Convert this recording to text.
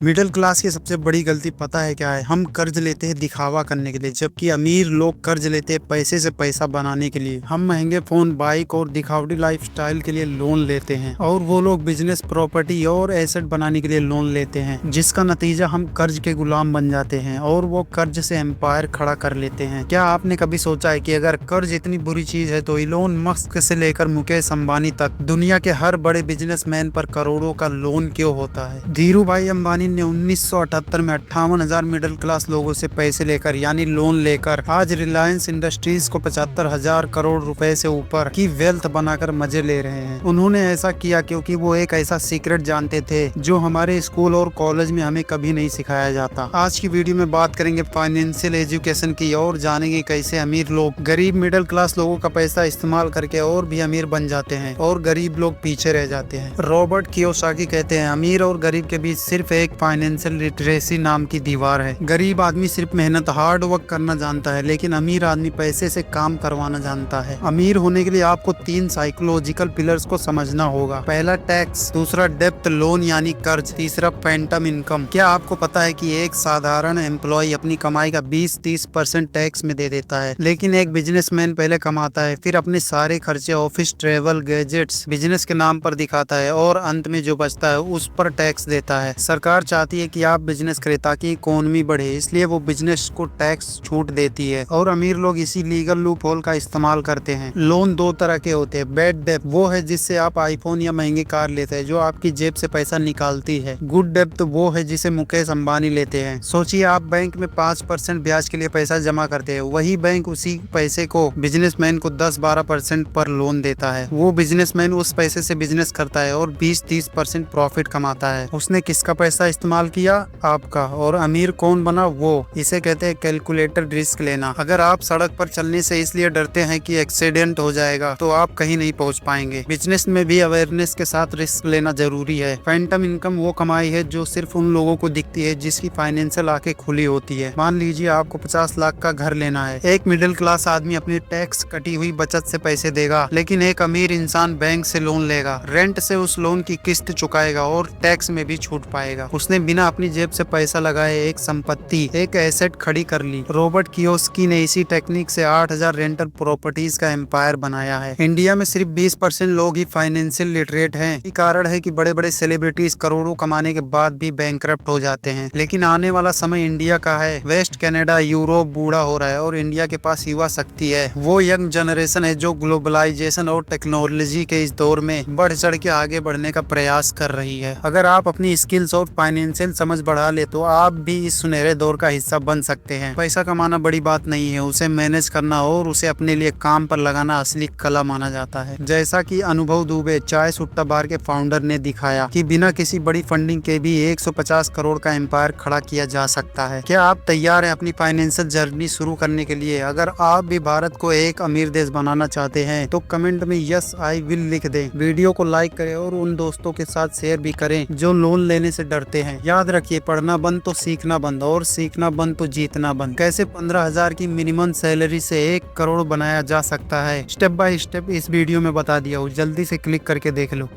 Middle class की सबसे बड़ी गलती पता है क्या है? हम कर्ज लेते हैं दिखावा करने के लिए, जबकि अमीर लोग कर्ज लेते हैं पैसे से पैसा बनाने के लिए। हम महंगे फोन, बाइक और दिखावटी लाइफस्टाइल के लिए लोन लेते हैं, और वो लोग बिजनेस, प्रॉपर्टी और एसेट बनाने के लिए लोन लेते हैं, जिसका नतीजा हम कर्ज के गुलाम बन जाते हैं और वो कर्ज से एम्पायर खड़ा कर लेते हैं। क्या आपने कभी सोचा है कि अगर कर्ज इतनी बुरी चीज है तो इलोन मस्क से लेकर मुकेश अंबानी तक दुनिया के हर बड़े बिजनेसमैन पर करोड़ों का लोन क्यों होता है? धीरू भाई अंबानी ने 1978 में 58,000 मिडिल क्लास लोगों से पैसे लेकर, यानी लोन लेकर, आज रिलायंस इंडस्ट्रीज को 75,000 करोड़ रुपए से ऊपर की वेल्थ बनाकर मजे ले रहे हैं। उन्होंने ऐसा किया क्योंकि वो एक ऐसा सीक्रेट जानते थे जो हमारे स्कूल और कॉलेज में हमें कभी नहीं सिखाया जाता। आज की वीडियो में बात करेंगे फाइनेंशियल एजुकेशन की और जानेंगे कैसे अमीर लोग गरीब मिडिल क्लास लोगों का पैसा इस्तेमाल करके और भी अमीर बन जाते हैं और गरीब लोग पीछे रह जाते हैं। रॉबर्ट कियोसाकी कहते हैं, अमीर और गरीब के बीच सिर्फ एक फाइनेंशियल लिटरेसी नाम की दीवार है। गरीब आदमी सिर्फ मेहनत, हार्ड वर्क करना जानता है, लेकिन अमीर आदमी पैसे से काम करवाना जानता है। अमीर होने के लिए आपको 3 साइकोलॉजिकल पिलर्स को समझना होगा। पहला टैक्स, दूसरा डेप्थ, लोन यानी कर्ज, तीसरा फैंटम इनकम। क्या आपको पता है कि एक साधारण एम्प्लॉय अपनी कमाई का 20-30% टैक्स में दे देता है, लेकिन एक बिजनेसमैन पहले कमाता है, फिर अपने सारे खर्चे, ऑफिस ट्रेवल, गैजेट्स, बिजनेस के नाम पर दिखाता है और अंत में जो बचता है उस पर टैक्स देता है। सरकार चाहती है कि आप बिजनेस करें ताकि इकोनॉमी बढ़े, इसलिए वो बिजनेस को टैक्स छूट देती है, और अमीर लोग इसी लीगल लूप होल का इस्तेमाल करते हैं। लोन 2 तरह के होते हैं। बैड डेब्ट वो है जिससे आप आईफोन या महंगी कार लेते हैं, जो आपकी जेब से पैसा निकालती है। गुड डेब्ट वो है जिसे मुकेश अंबानी लेते हैं। सोचिए, आप बैंक में 5% ब्याज के लिए पैसा जमा करते हैं, वही बैंक उसी पैसे को बिजनेसमैन को 10-12% पर लोन देता है। वो बिजनेसमैन उस पैसे से बिजनेस करता है और 20-30% प्रॉफिट कमाता है। उसने किसका पैसा इस्तेमाल किया? आपका। और अमीर कौन बना? वो। इसे कहते हैं कैलकुलेटेड रिस्क लेना। अगर आप सड़क पर चलने से इसलिए डरते हैं कि एक्सीडेंट हो जाएगा, तो आप कहीं नहीं पहुंच पाएंगे। बिजनेस में भी अवेयरनेस के साथ रिस्क लेना जरूरी है। फैंटम इनकम वो कमाई है जो सिर्फ उन लोगों को दिखती है जिसकी फाइनेंशियल आंखें खुली होती है। मान लीजिए आपको 50 लाख का घर लेना है। एक मिडिल क्लास आदमी अपनी टैक्स कटी हुई बचत से पैसे देगा, लेकिन एक अमीर इंसान बैंक से लोन लेगा, रेंट से उस लोन की किस्त चुकाएगा और टैक्स में भी छूट पाएगा। उसने बिना अपनी जेब से पैसा लगाए एक संपत्ति, एक एसेट खड़ी कर ली। रॉबर्ट कियोसाकी ने इसी टेक्निक से 8,000 रेंटल प्रॉपर्टीज का एम्पायर बनाया है। इंडिया में सिर्फ 20% लोग ही फाइनेंशियल लिटरेट हैं। यही कारण है कि बड़े बड़े सेलिब्रिटीज करोड़ों कमाने के बाद भी बैंकरप्ट हो जाते हैं। लेकिन आने वाला समय इंडिया का है। वेस्ट कनाडा, यूरोप बूढ़ा हो रहा है और इंडिया के पास युवा शक्ति है। वो यंग जनरेशन है जो ग्लोबलाइजेशन और टेक्नोलॉजी के इस दौर में बढ़ चढ़ के आगे बढ़ने का प्रयास कर रही है। अगर आप अपनी स्किल्स और फाइनेंशियल समझ बढ़ा ले तो आप भी इस सुनहरे दौर का हिस्सा बन सकते हैं। पैसा कमाना बड़ी बात नहीं है, उसे मैनेज करना और उसे अपने लिए काम पर लगाना असली कला माना जाता है। जैसा कि अनुभव दुबे, चाय सुट्टा बार के फाउंडर, ने दिखाया कि बिना किसी बड़ी फंडिंग के भी 150 करोड़ का एम्पायर खड़ा किया जा सकता है। क्या आप तैयार हैं अपनी फाइनेंशियल जर्नी शुरू करने के लिए? अगर आप भी भारत को एक अमीर देश बनाना चाहते हैं तो कमेंट में यस आई विल लिख दें। वीडियो को लाइक करें और उन दोस्तों के साथ शेयर भी करें जो लोन लेने से डरते हैं। याद रखिए, पढ़ना बंद तो सीखना बंद, और सीखना बंद तो जीतना बंद। कैसे 15,000 की मिनिमम सैलरी से 1 करोड़ बनाया जा सकता है, स्टेप बाय स्टेप इस वीडियो में बता दिया हूँ। जल्दी से क्लिक करके देख लो।